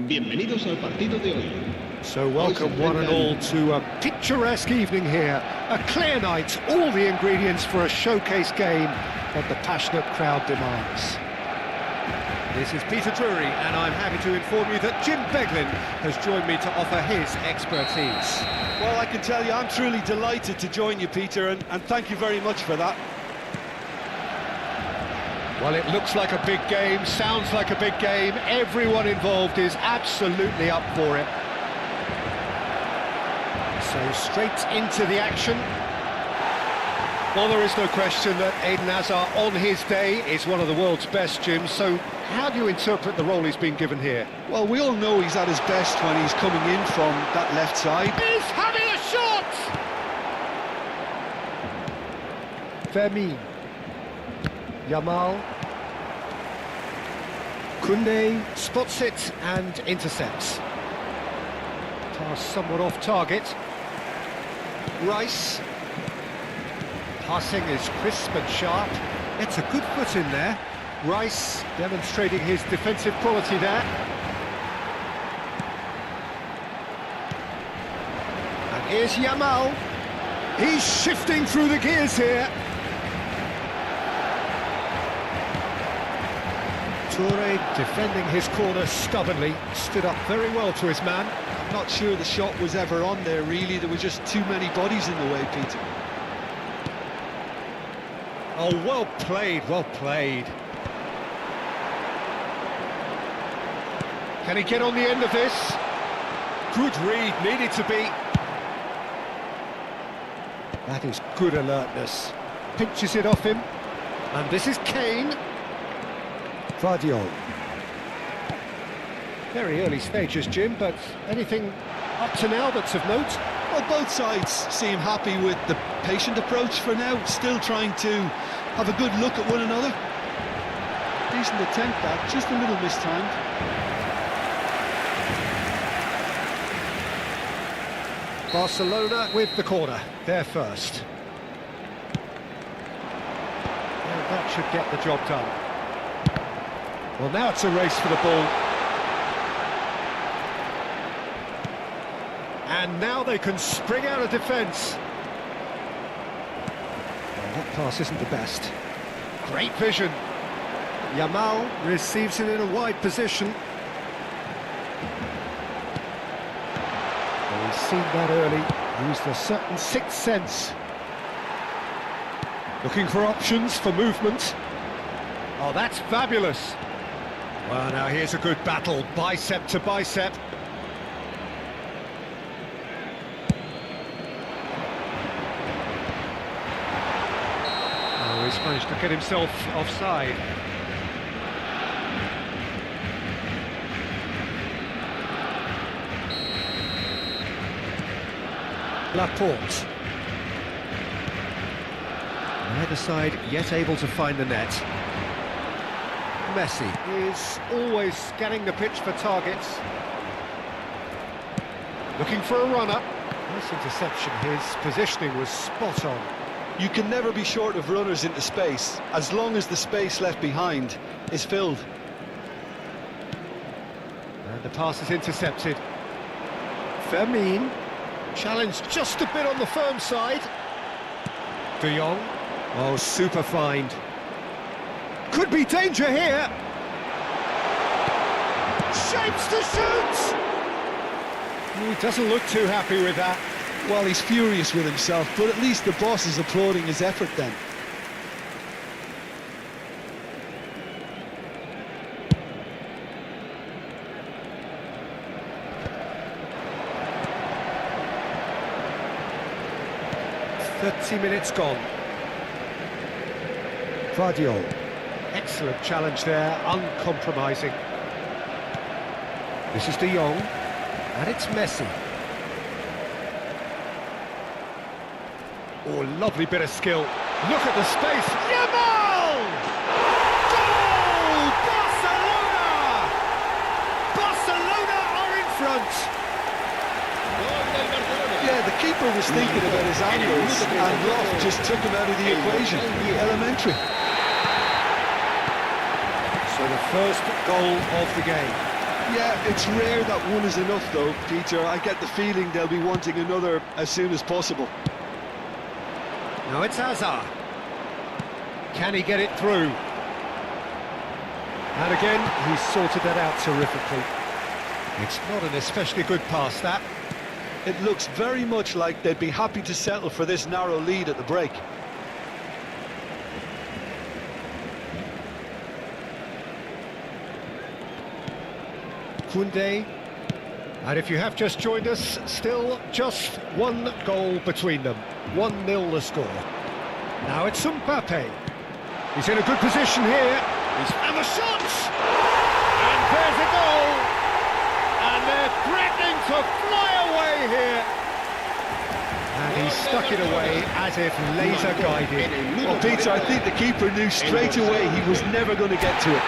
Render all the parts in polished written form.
Bienvenidos al partido de hoy. So welcome one and all to a picturesque evening here. A clear night, all the ingredients for a showcase game that the passionate crowd demands. This is Peter Drury, and I'm happy to inform you that Jim Beglin has joined me to offer his expertise. Well, I can tell you I'm truly delighted to join you, Peter, and thank you very much for that. Well, it looks like a big game, sounds like a big game. Everyone involved is absolutely up for it. So straight into the action. Well, there is no question that Eden Hazard on his day is one of the world's best, Jim. So how do you interpret the role he's been given here? Well, we all know he's at his best when he's coming in from that left side. He's having a shot! Fermin. Yamal. Koen spots it and intercepts. Pass somewhat off target. Rice. Passing is crisp and sharp. It's a good foot in there. Rice demonstrating his defensive quality there. And here's Yamal. He's shifting through the gears here. Toure defending his corner stubbornly, stood up very well to his man. I'm not sure the shot was ever on there, really. There were just too many bodies in the way, Peter. Oh, well played, well played. Can he get on the end of this? Good read, needed to be. That is good alertness. Pinches it off him. And this is Koen. Vardiol. Very early stages, Jim, but anything up to now that's of note? Well, both sides seem happy with the patient approach for now, still trying to have a good look at one another. Decent attempt that, just a little mistimed. Barcelona with the corner, they're first. And that should get the job done. Well, now it's a race for the ball. And now they can spring out of defence. Well, that pass isn't the best. Great vision. Yamal receives it in a wide position. Well, he's seen that early, used a certain sixth sense. Looking for options for movement. Oh, that's fabulous. Well, now here's a good battle, bicep to bicep. Oh, he's managed to get himself offside. Laporte. Neither side yet able to find the net. Messi is always scanning the pitch for targets. Looking for a runner. Nice interception, his positioning was spot on. You can never be short of runners into space, as long as the space left behind is filled. And the pass is intercepted. Fermin, challenged just a bit on the firm side. De Jong, oh, super find. Could be danger here. Shapes to shoot! He doesn't look too happy with that. Well, he's furious with himself, but at least the boss is applauding his effort then. Minutes gone. Vardiol. Excellent challenge there, uncompromising. This is De Jong, and it's Messi. Oh, lovely bit of skill. Look at the space. Yamal! Goal! Barcelona! Barcelona are in front. Yeah, the keeper was thinking about his angles, and Loft just took him out of the equation. Elementary. So the first goal of the game. Yeah, it's rare that one is enough though, Peter. I get the feeling they'll be wanting another as soon as possible. Now it's Hazard. Can he get it through? And again, he's sorted that out terrifically. It's not an especially good pass, that. It looks very much like they'd be happy to settle for this narrow lead at the break. Koen. And if you have just joined us, still just one goal between them. 1-0 the score. Now it's Mbappe. He's in a good position here. And the shot! And there's a goal! And they're threatening to fly away here. And he stuck it away as if laser guided. Well, Peter, I think the keeper knew straight away he was never going to get to it.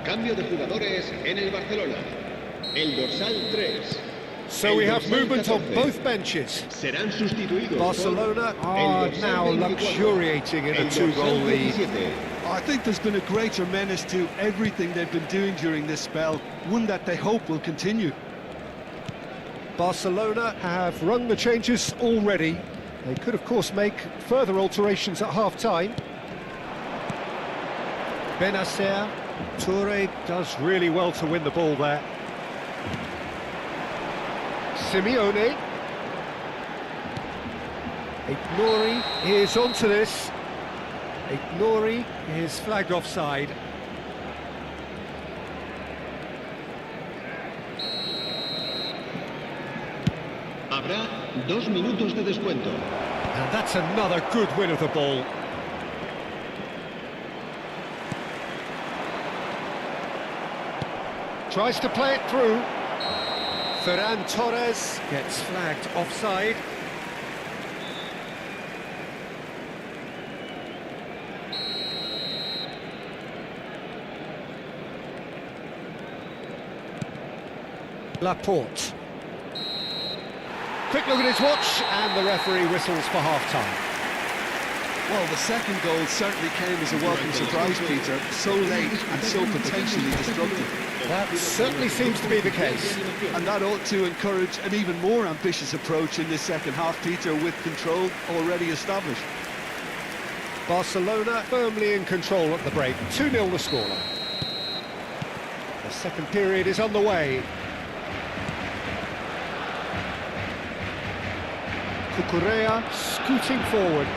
Cambio de jugadores en el Barcelona. El dorsal 3. So we have movement on both benches. Serán sustituidos. Barcelona are now luxuriating in a two-goal lead. I think there's been a greater menace to everything they've been doing during this spell, one that they hope will continue. Barcelona have rung the changes already. They could, of course, make further alterations at half-time. Benacer. Toure does really well to win the ball there. Simeone. Ignori is onto this. Ignori is flagged offside. Habrá 2 minutos de descuento. And that's another good win of the ball. Tries to play it through. Ferran Torres gets flagged offside. Laporte. Quick look at his watch, and the referee whistles for half-time. Well, the second goal certainly came as a welcome surprise, Peter. So late and so potentially destructive. That certainly seems to be the case. And that ought to encourage an even more ambitious approach in this second half, Peter, with control already established. Barcelona firmly in control at the break. 2-0 the scoreline. The second period is on the way. Cucurella scooting forward.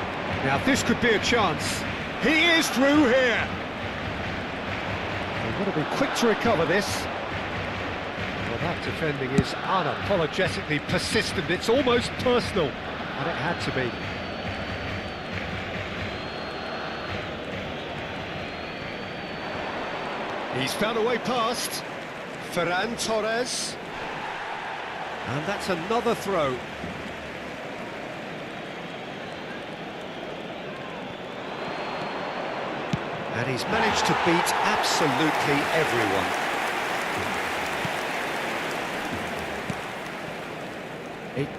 Now this could be a chance. He is through here. They've got to be quick to recover this. Well, that defending is unapologetically persistent. It's almost personal, and it had to be. He's found a way past. Ferran Torres. And that's another throw. And he's managed to beat absolutely everyone.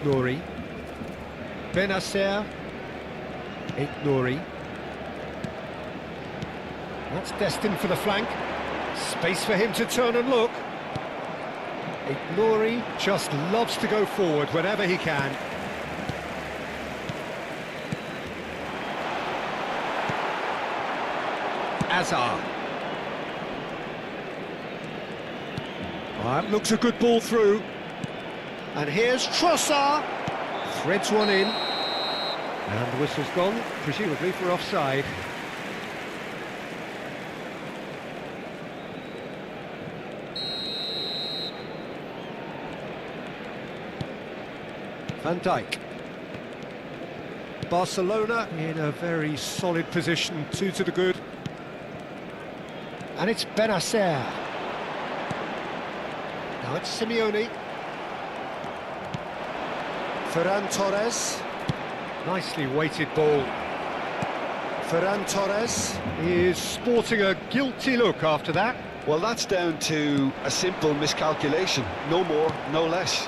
Nouri. Benacer. Nouri. That's destined for the flank. Space for him to turn and look. Nouri just loves to go forward whenever he can. Hazard. That looks a good ball through. And here's Trossard. Threads one in. And the whistle's gone, presumably for offside. Van Dijk. Barcelona in a very solid position, 2 to the good. And it's Benacer. Now it's Simeone. Ferran Torres. Nicely weighted ball. Ferran Torres is sporting a guilty look after that. Well, that's down to a simple miscalculation. No more, no less.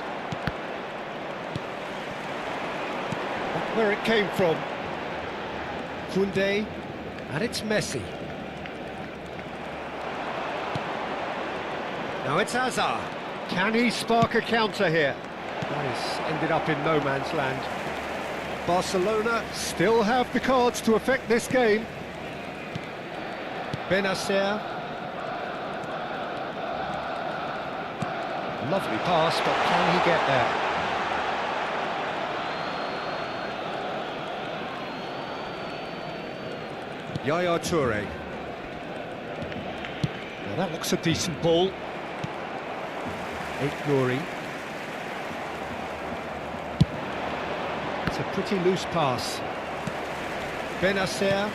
Where it came from. Koen, and it's Messi. Now it's Hazard. Can he spark a counter here? Nice, ended up in no man's land. Barcelona still have the cards to affect this game. Benacer. Lovely pass, but can he get there? Yaya Toure. Now that looks a decent ball. Nouri. It's a pretty loose pass. Benacer.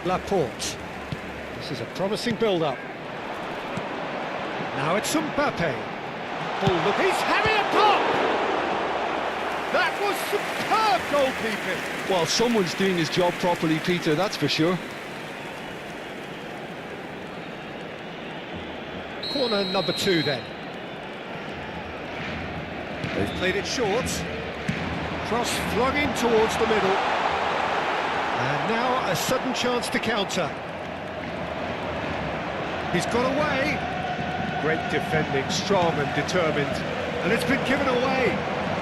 Laporte. This is a promising build-up. Now it's Mbappe. Ball look. He's having a pop! That was superb goalkeeping. Well, someone's doing his job properly, Peter, that's for sure. Corner number 2 then. They've played it short. Cross flung in towards the middle. And now a sudden chance to counter. He's got away. Great defending, strong and determined. And it's been given away.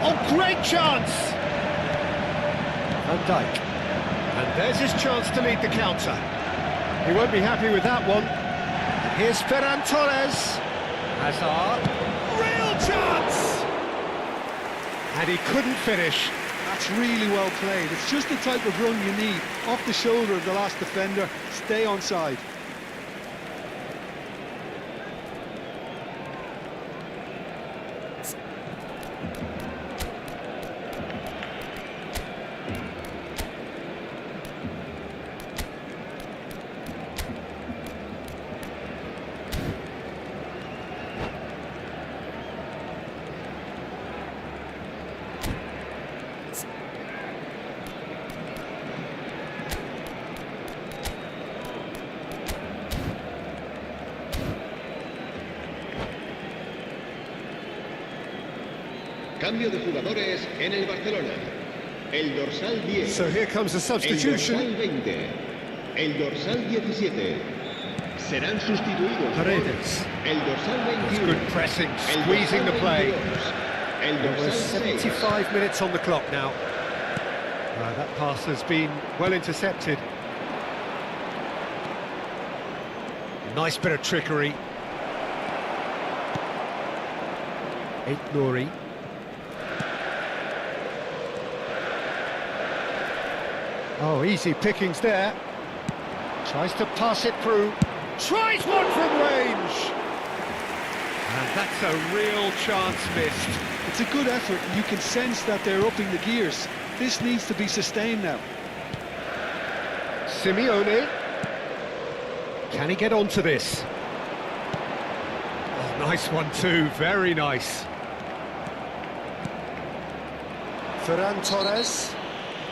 Oh, great chance! Van Dijk. And there's his chance to lead the counter. He won't be happy with that one. And here's Ferran Torres. Hazard. Real chance! And he couldn't finish. That's really well played. It's just the type of run you need. Off the shoulder of the last defender, stay onside. Cambio de jugadores en el Barcelona. El dorsal 10. So here comes a substitution. El dorsal 20. El dorsal 17. Serán sustituidos. Paredes. El dorsal 21. It's good pressing, squeezing the play. El There was dorsal 6. 75 minutes on the clock now. That pass has been well intercepted. Nice bit of trickery. Nouri. Oh, easy pickings there. Tries to pass it through. Tries one from range! And that's a real chance missed. It's a good effort, and you can sense that they're upping the gears. This needs to be sustained now. Simeone. Can he get onto this? Oh, nice one too, very nice. Ferran Torres.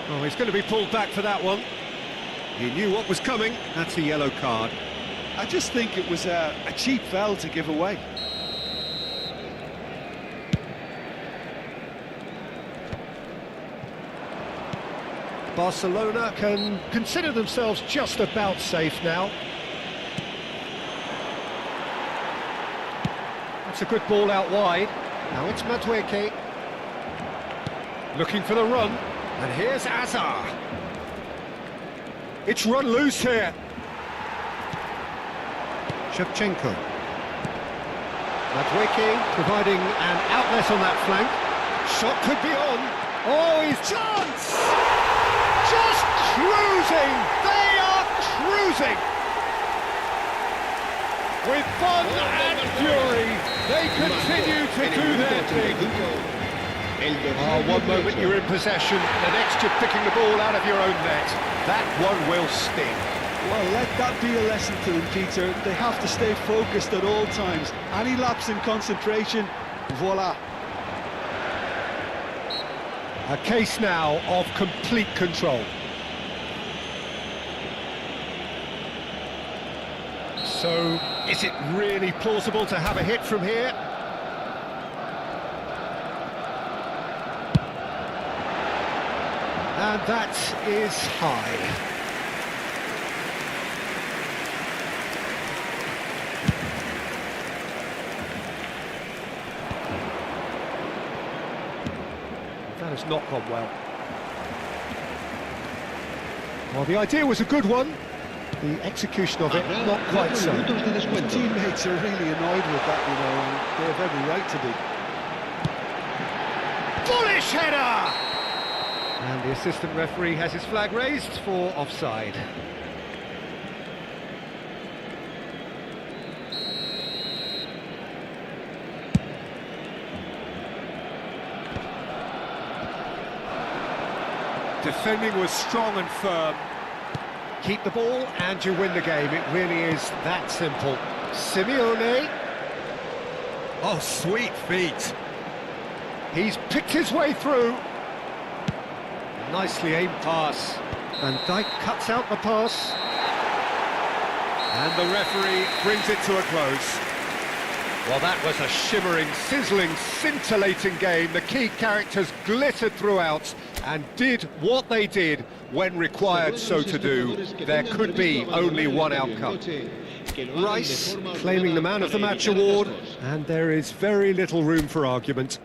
Oh, he's going to be pulled back for that one. He knew what was coming. That's a yellow card. I just think it was a cheap foul to give away. Barcelona can consider themselves just about safe now. That's a good ball out wide. Now it's Madueke. Looking for the run. And here's Azar. It's run loose here. Shevchenko. Madueke providing an outlet on that flank. Shot could be on. Oh, his chance! Just cruising! They are cruising! With fun and fury, they continue to do their thing. One moment you're in possession, the next you're picking the ball out of your own net. That one will sting. Well, let that be a lesson to them, Peter. They have to stay focused at all times. Any lapse in concentration, voila. A case now of complete control. So, is it really plausible to have a hit from here? And that is high. That has not gone well. Well, the idea was a good one. The execution of it, not quite so. His teammates are really annoyed with that, you know, and they have every right to be. Bullish header! And the assistant referee has his flag raised for offside. Defending was strong and firm. Keep the ball and you win the game. It really is that simple. Simeone. Oh, sweet feet. He's picked his way through. Nicely aimed pass. Van Dijk cuts out the pass. And the referee brings it to a close. Well, that was a shimmering, sizzling, scintillating game. The key characters glittered throughout and did what they did when required so to do. There could be only one outcome. Rice claiming the Man of the Match award, and there is very little room for argument.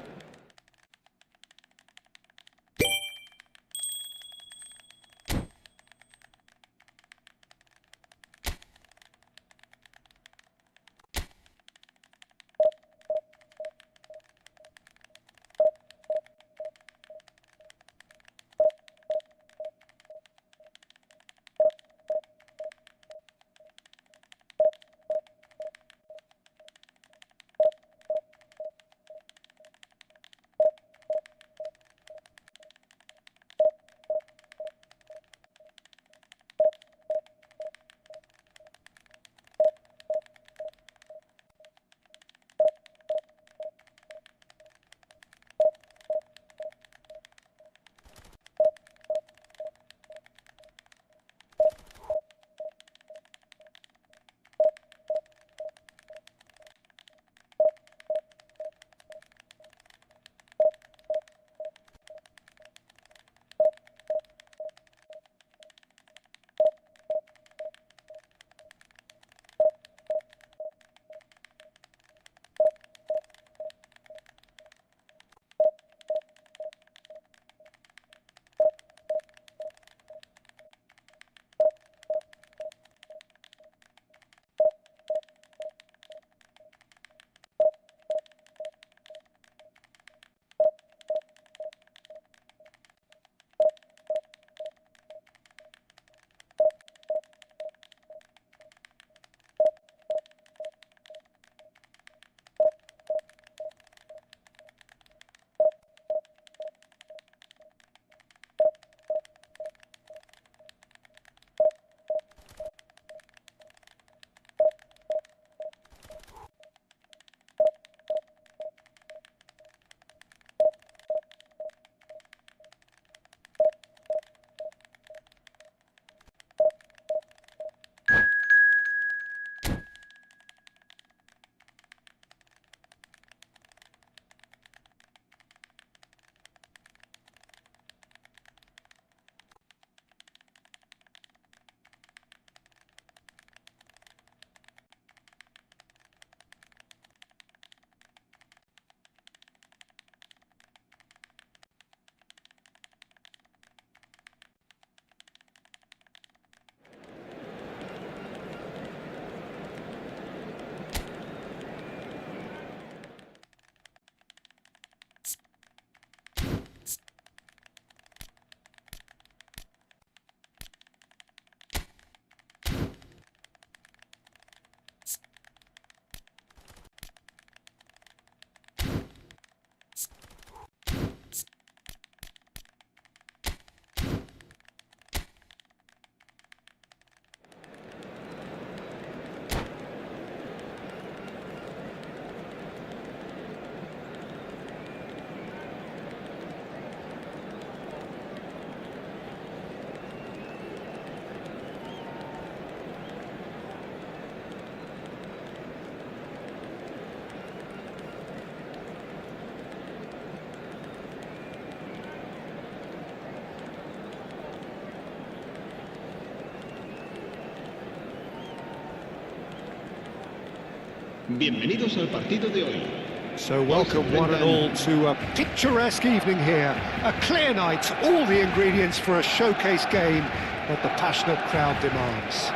Bienvenidos al partido de hoy. So welcome one and all to a picturesque evening here. A clear night, all the ingredients for a showcase game that the passionate crowd demands.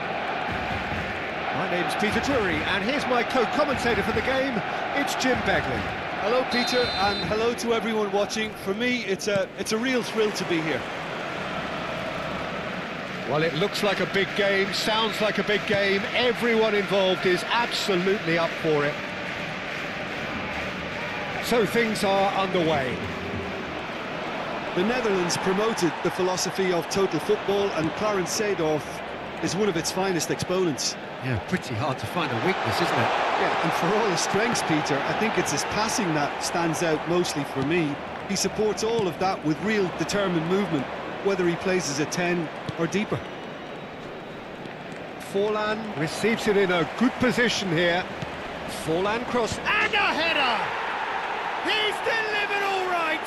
My name's Peter Drury, and here's my co-commentator for the game, it's Jim Begley. Hello, Peter, and hello to everyone watching. For me, it's a real thrill to be here. Well, it looks like a big game, sounds like a big game. Everyone involved is absolutely up for it. So things are underway. The Netherlands promoted the philosophy of total football, and Clarence Seedorf is one of its finest exponents. Yeah, pretty hard to find a weakness, isn't it? Yeah, and for all his strengths, Peter, I think it's his passing that stands out mostly for me. He supports all of that with real determined movement, whether he plays as a 10 or deeper. Forlan receives it in a good position here. Forlan cross and a header! He's delivered all right!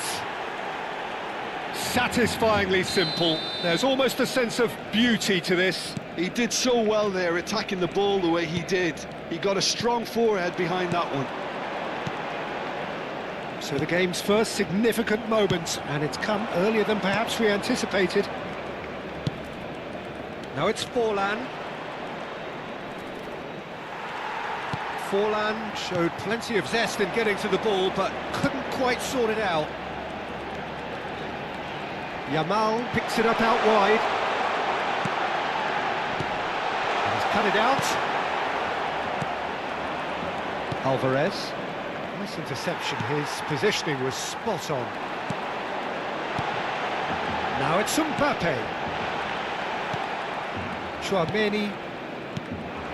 Satisfyingly simple. There's almost a sense of beauty to this. He did so well there, attacking the ball the way he did. He got a strong forehead behind that one. So the game's first significant moment, and it's come earlier than perhaps we anticipated. Now it's Forlan. Forlan showed plenty of zest in getting to the ball, but couldn't quite sort it out. Yamal picks it up out wide. And he's cut it out. Alvarez. Nice interception, his positioning was spot on. Now it's Mbappe. Chouameni.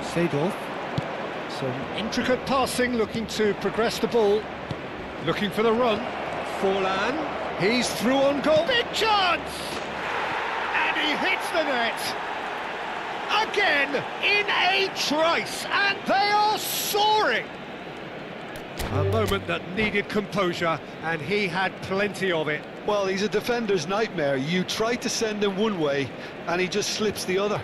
Seedorf. Some intricate passing, looking to progress the ball. Looking for the run. Forlan. He's through on goal. Big chance! And he hits the net. Again, in a trice, and they are soaring. A moment that needed composure, and he had plenty of it. Well, he's a defender's nightmare. You try to send him one way, and he just slips the other.